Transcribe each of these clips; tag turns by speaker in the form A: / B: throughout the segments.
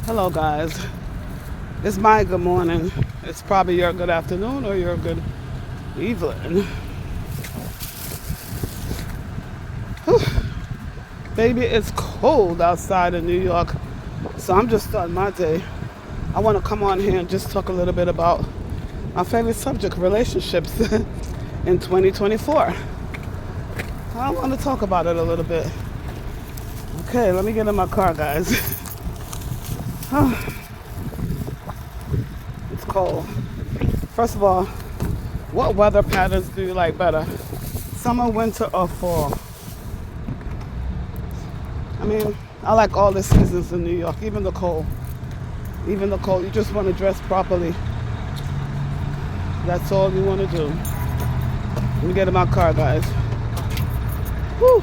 A: Hello guys, it's my good morning. It's probably your good afternoon or your good evening. Whew. Baby, it's cold outside in New York, so I'm just starting my day. I want to come on here and just talk a little bit about my favorite subject, relationships in 2024. I want to talk about it a little bit. Okay, let me get in my car, guys. It's cold. First of all, what weather patterns do you like better? Summer, winter, or fall? I mean, I like all the seasons in New York, even the cold. Even the cold, you just want to dress properly. That's all you want to do. Let me get in my car, guys. Whew.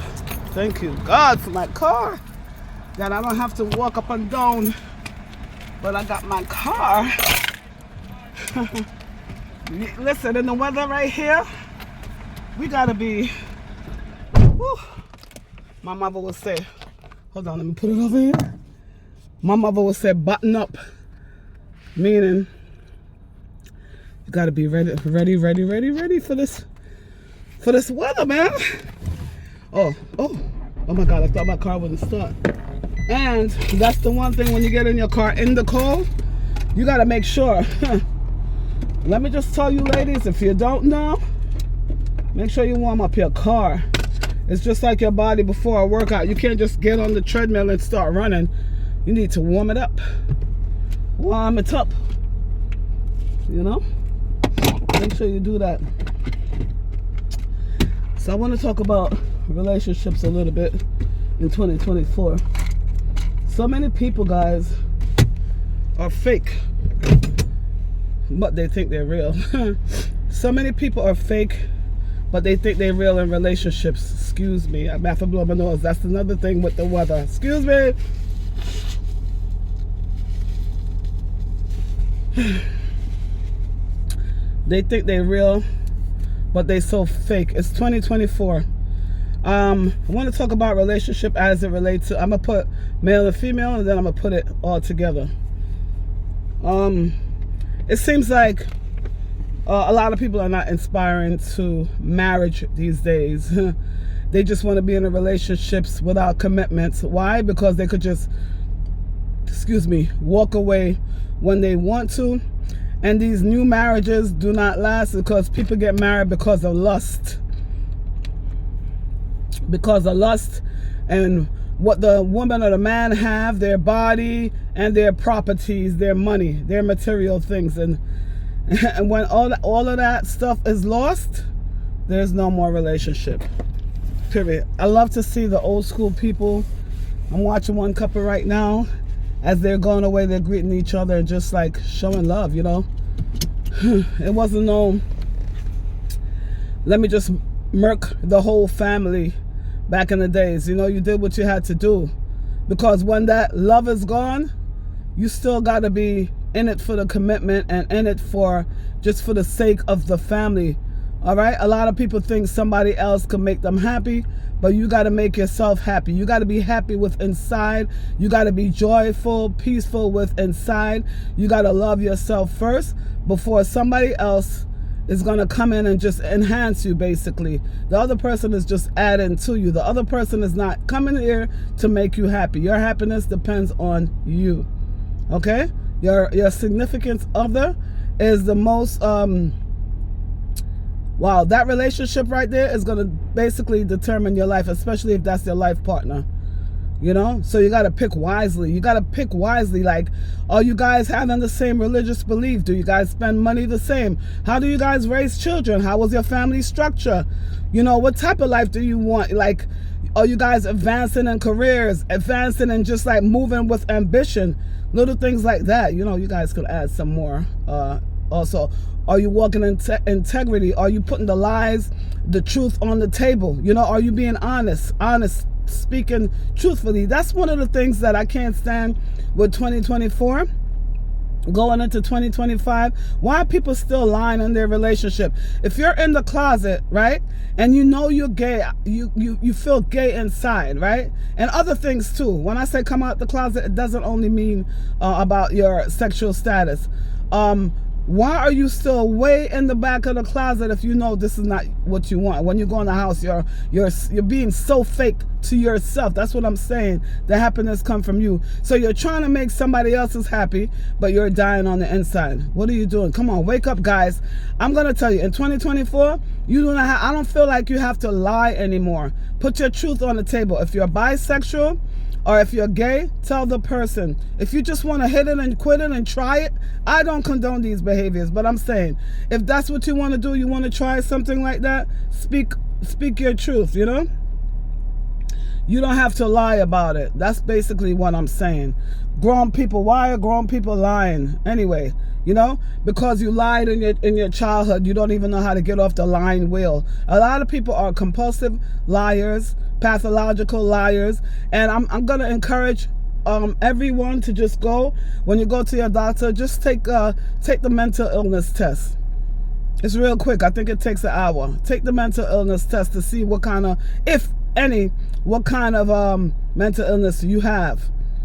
A: Thank you, God, for my car. That I don't have to walk up and down, but I got my car. Listen, in the weather right here, we gotta be, whew. My mother would say, hold on, let me put it over here. My mother would say, button up, meaning you gotta be ready for this weather, man. Oh my God, I thought my car wouldn't start. And that's the one thing when you get in your car in the cold, you gotta make sure. Let me just tell you ladies, if you don't know, make sure you warm up your car. It's just like your body before a workout. You can't just get on the treadmill and start running. You need to warm it up. Warm it up. You know? Make sure you do that. So I want to talk about relationships a little bit in 2024. So many people, guys, are fake, but they think they're real. So many people are fake, but they think they're real in relationships. Excuse me, I'm about to blow my nose. That's another thing with the weather. Excuse me. They think they're real, but they so fake. It's 2024. I want to talk about relationship as it relates to, I'm going to put male and female, and then I'm going to put it all together. It seems like a lot of people are not inspiring to marriage these days. They just want to be in a relationships without commitments. Why? Because they could just, walk away when they want to. And these new marriages do not last because people get married because of lust. Because of lust and what the woman or the man have, their body and their properties, their money, their material things. And when all of that stuff is lost, there's no more relationship. Period. I love to see the old school people. I'm watching one couple right now. As they're going away, they're greeting each other and just like showing love, you know. It wasn't no, let me just murk the whole family back in the days. You know, you did what you had to do. Because when that love is gone, you still got to be in it for the commitment and in it for just for the sake of the family. All right? A lot of people think somebody else can make them happy, but you got to make yourself happy. You got to be happy with inside. You got to be joyful, peaceful with inside. You got to love yourself first before somebody else is going to come in and just enhance you, basically. The other person is just adding to you. The other person is not coming here to make you happy. Your happiness depends on you. Okay? Your significant other is the most wow, that relationship right there is going to basically determine your life, especially if that's your life partner. You know? So you got to pick wisely. You got to pick wisely. Like, are you guys having the same religious belief? Do you guys spend money the same? How do you guys raise children? How was your family structure? You know, what type of life do you want? Like, are you guys advancing in careers? Advancing and just like moving with ambition? Little things like that. You know, you guys could add some more also. Are you walking in integrity? Are you putting the lies, the truth on the table? You know, are you being honest, speaking truthfully? That's one of the things that I can't stand with 2024. going into 2025? Why are people still lying in their relationship? If you're in the closet, right, and you know you're gay, you feel gay inside, right? And other things too. When I say come out the closet, it doesn't only mean about your sexual status. Why are you still way in the back of the closet if you know this is not what you want? When you go in the house, you're being so fake to yourself. That's what I'm saying. The happiness comes from you. So you're trying to make somebody else's happy, but you're dying on the inside. What are you doing? Come on, wake up, guys. I'm gonna tell you, in 2024, you do not. I don't feel like you have to lie anymore. Put your truth on the table. If you're bisexual, or if you're gay, tell the person. If you just want to hit it and quit it and try it, I don't condone these behaviors. But I'm saying, if that's what you want to do, you want to try something like that, speak your truth, you know? You don't have to lie about it. That's basically what I'm saying. Grown people, why are grown people lying anyway? You know, because you lied in your childhood, you don't even know how to get off the lying wheel. A lot of people are compulsive liars, pathological liars, and I'm gonna encourage everyone to just go, when you go to your doctor, just take the mental illness test. It's real quick. I think it takes an hour. Take the mental illness test to see what kind of, if any, what kind of mental illness you have.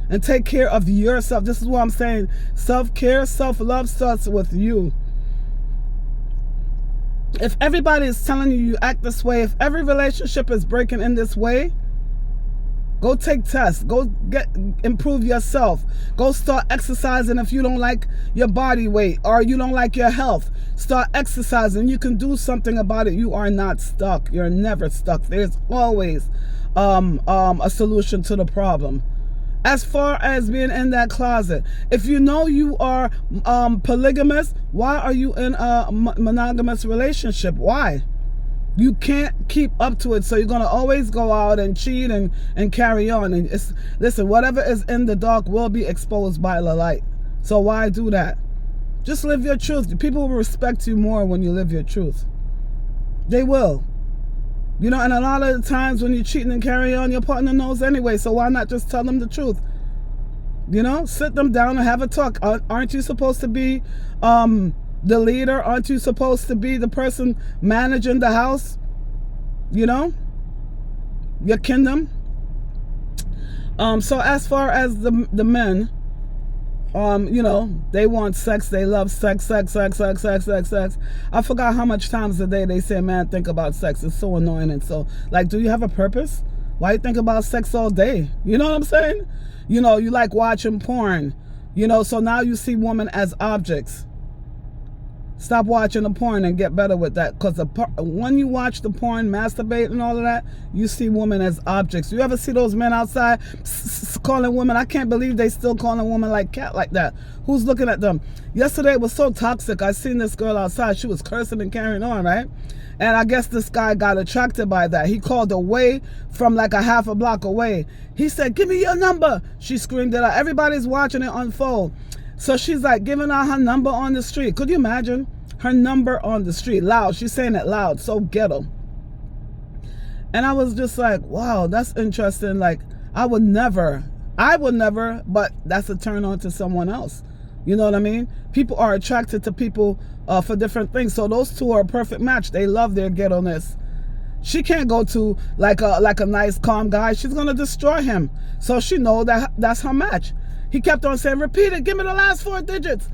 A: And take care of yourself. This is what I'm saying. Self-care, self-love starts with you. If everybody is telling you you act this way, if every relationship is breaking in this way, go take tests. Go improve yourself. Go start exercising if you don't like your body weight or you don't like your health. Start exercising. You can do something about it. You are not stuck. You're never stuck. There's always a solution to the problem. As far as being in that closet, if you know you are polygamous, why are you in a monogamous relationship? Why? You can't keep up to it, so you're going to always go out and cheat and carry on. And listen, whatever is in the dark will be exposed by the light. So why do that? Just live your truth. People will respect you more when you live your truth. They will. You know, and a lot of the times when you're cheating and carry on, your partner knows anyway, so why not just tell them the truth? You know, sit them down and have a talk. Aren't you supposed to be the leader? Aren't you supposed to be the person managing the house? You know, your kingdom. So as far as the men, you know, they want sex, they love sex. I forgot how much times a day they say, man, think about sex. It's so annoying. And so, like, do you have a purpose? Why you think about sex all day? You know what I'm saying? You know, you like watching porn, you know, so now you see women as objects. Stop watching the porn and get better with that. Because when you watch the porn, masturbate and all of that, you see women as objects. You ever see those men outside calling women? I can't believe they still calling women like cat like that. Who's looking at them? Yesterday it was so toxic. I seen this girl outside. She was cursing and carrying on, right? And I guess this guy got attracted by that. He called away from like a half a block away. He said, give me your number. She screamed it out. Everybody's watching it unfold. So she's like giving out her number on the street. Could you imagine? Her number on the street, loud. She's saying it loud, so ghetto. And I was just like, wow, that's interesting. Like, I would never, but that's a turn on to someone else. You know what I mean? People are attracted to people for different things. So those two are a perfect match. They love their ghetto-ness. She can't go to like a nice, calm guy. She's going to destroy him. So she knows that that's her match. He kept on saying, repeat it, give me the last 4 digits.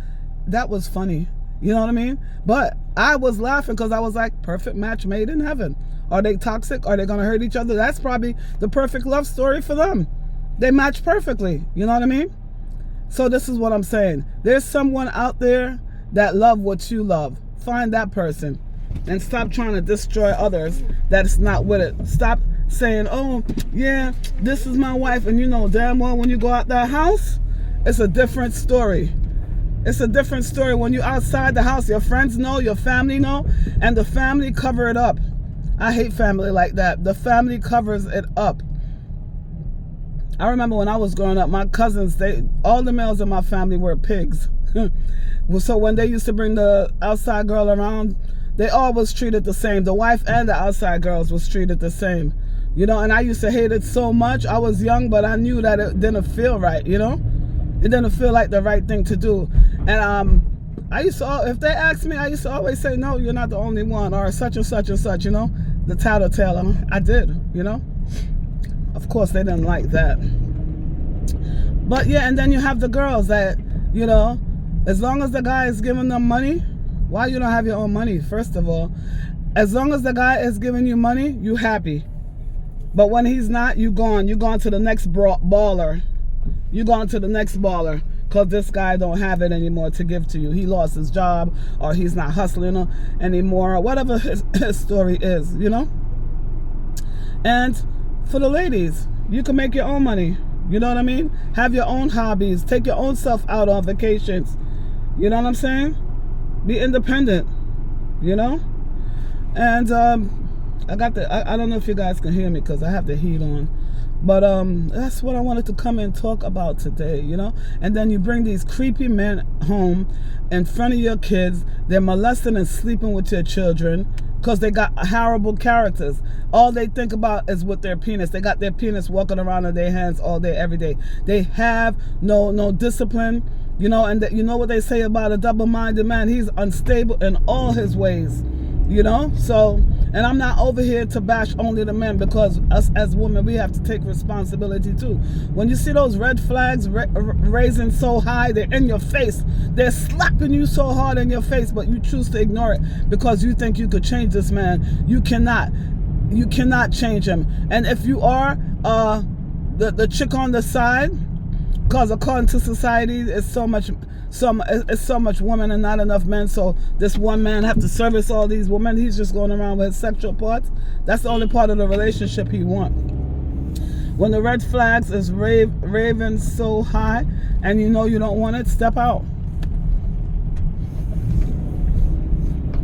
A: That was funny. You know what I mean? But I was laughing because I was like, perfect match made in heaven. Are they toxic? Are they going to hurt each other? That's probably the perfect love story for them. They match perfectly. You know what I mean? So this is what I'm saying. There's someone out there that love what you love. Find that person and stop trying to destroy others that's not with it. Stop saying, oh, yeah, this is my wife. And you know damn well when you go out that house, it's a different story. It's a different story when you're outside the house. Your friends know, your family know, and the family cover it up. I hate family like that. The family covers it up. I remember when I was growing up, my cousins, all the males in my family were pigs. So when they used to bring the outside girl around, they all was treated the same. The wife and the outside girls was treated the same. You know, and I used to hate it so much. I was young, but I knew that it didn't feel right, you know? It didn't feel like the right thing to do. And I used to, if they asked me, I used to always say, no, you're not the only one, or such and such and such, you know, the tattletale. I did, you know. Of course, they didn't like that. But yeah, and then you have the girls that, you know, as long as the guy is giving them money, why you don't have your own money, first of all? As long as the guy is giving you money, you happy. But when he's not, you gone. You gone to the next baller. You gone to the next baller. Because this guy don't have it anymore to give to you. He lost his job, or he's not hustling anymore, or whatever his story is, you know? And for the ladies, you can make your own money. You know what I mean? Have your own hobbies. Take your own self out on vacations. You know what I'm saying? Be independent, you know? And I don't know if you guys can hear me because I have the heat on. But that's what I wanted to come and talk about today, you know? And then you bring these creepy men home in front of your kids. They're molesting and sleeping with your children because they got horrible characters. All they think about is with their penis. They got their penis walking around in their hands all day, every day. They have no discipline, you know? And you know what they say about a double-minded man? He's unstable in all his ways, you know? So... And I'm not over here to bash only the men, because us as women, we have to take responsibility too. When you see those red flags raising so high, they're in your face. They're slapping you so hard in your face, but you choose to ignore it because you think you could change this man. You cannot. You cannot change him. And if you are the chick on the side, because according to society, it's so much women and not enough men, so this one man have to service all these women. He's just going around with his sexual parts. That's the only part of the relationship he want. When the red flags is raving so high and you know you don't want it, step out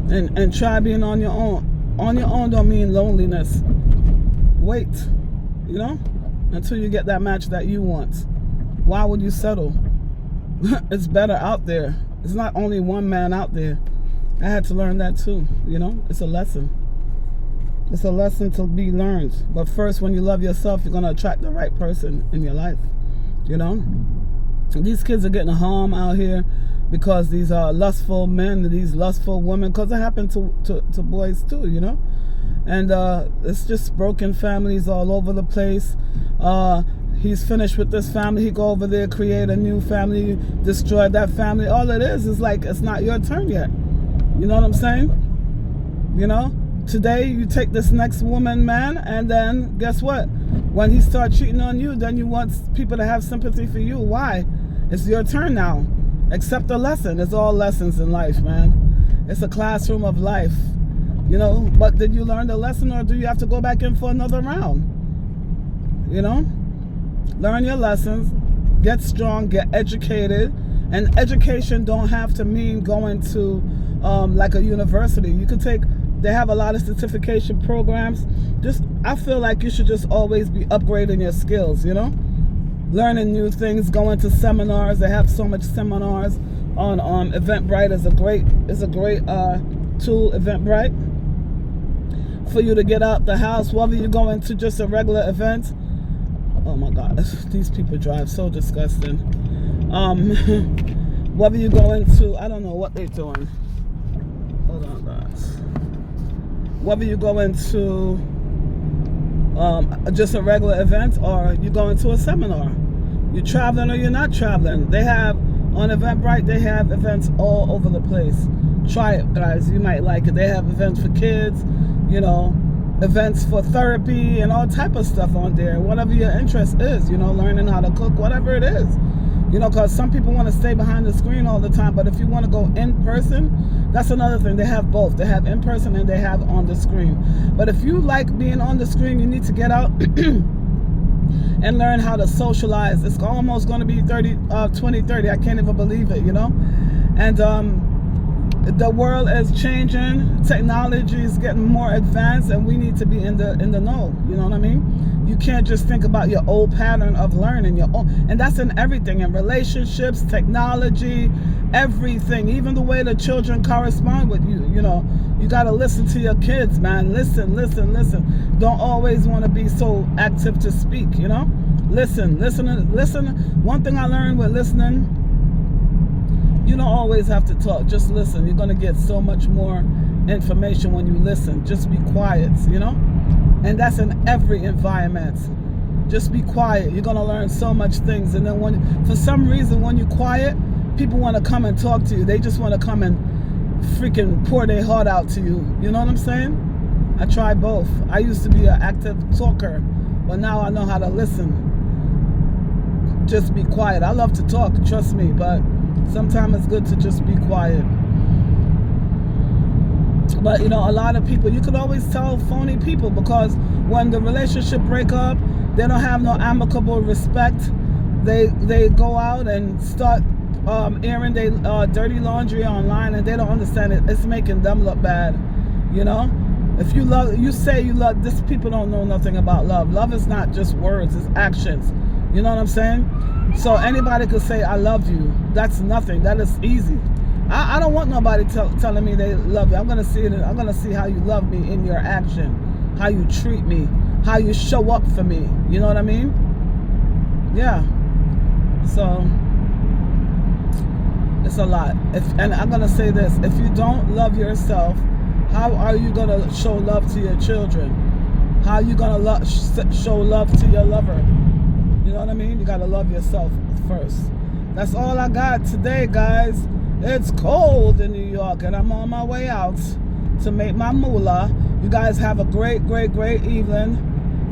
A: and try being on your own. On your own don't mean loneliness. Wait, you know, until you get that match that you want. Why would you settle? It's better out there. It's not only one man out there. I had to learn that too, you know? It's a lesson. It's a lesson to be learned. But first, when you love yourself, you're going to attract the right person in your life, you know? These kids are getting harm out here because these are lustful men, these lustful women, because it happened to boys too, you know? And it's just broken families all over the place. He's finished with this family. He go over there, create a new family, destroy that family. All it is like, it's not your turn yet. You know what I'm saying? You know, today you take this next woman, man, and then guess what? When he starts cheating on you, then you want people to have sympathy for you. Why? It's your turn now. Accept the lesson. It's all lessons in life, man. It's a classroom of life. You know, but did you learn the lesson, or do you have to go back in for another round? You know? Learn your lessons, get strong, get educated. And education don't have to mean going to like a university. You could they have a lot of certification programs. I feel like you should just always be upgrading your skills, you know? Learning new things, going to seminars. They have so much seminars on Eventbrite. Is a great tool, Eventbrite, for you to get out the house, whether you're going to just a regular event. Oh my God, these people drive so disgusting. Whether you go into, I don't know what they're doing. Hold on, guys. Whether you go into just a regular event, or you go into a seminar. You're traveling or you're not traveling. They have, on Eventbrite, they have events all over the place. Try it, guys. You might like it. They have events for kids, you know, events for therapy and all type of stuff on there. Whatever your interest is, you know, learning how to cook, whatever it is. You know, because some people want to stay behind the screen all the time, but if you want to go in person, that's another thing. They have both. They have in person and they have on the screen. But if you like being on the screen, you need to get out and learn how to socialize. It's almost going to be 2030. I can't even believe it, you know? And the world is changing. Technology is getting more advanced, and we need to be in the know. You know what I mean? You can't just think about your old pattern of learning, and that's in everything, in relationships, technology, everything, even the way the children correspond with you. You know, you got to listen to your kids, man. Listen. Don't always want to be so active to speak, you know? Listen. One thing I learned with listening You don't always have to talk. Just listen. You're going to get so much more information when you listen. Just be quiet, you know? And that's in every environment. Just be quiet. You're going to learn so much things. And then for some reason, when you're quiet, people want to come and talk to you. They just want to come and freaking pour their heart out to you. You know what I'm saying? I try both. I used to be an active talker, but now I know how to listen. Just be quiet. I love to talk, trust me, but sometimes it's good to just be quiet. But you know, a lot of people, you can always tell phony people, because when the relationship break up, they don't have no amicable respect. They go out and start airing their dirty laundry online, and they don't understand it. It's making them look bad, you know? If you love, you say you love, this people don't know nothing about love. Love is not just words, it's actions. You know what I'm saying? So anybody could say, I love you. That's nothing. That is easy. I don't want nobody telling me they love you. I'm going to see it. I'm going to see how you love me in your action, how you treat me, how you show up for me. You know what I mean? Yeah. So it's a lot. And I'm going to say this. If you don't love yourself, how are you going to show love to your children? How are you going to show love to your lover? You know what I mean? You got to love yourself first. That's all I got today, guys. It's cold in New York, and I'm on my way out to make my moolah. You guys have a great, great, great evening,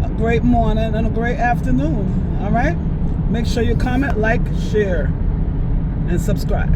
A: a great morning, and a great afternoon. All right? Make sure you comment, like, share, and subscribe.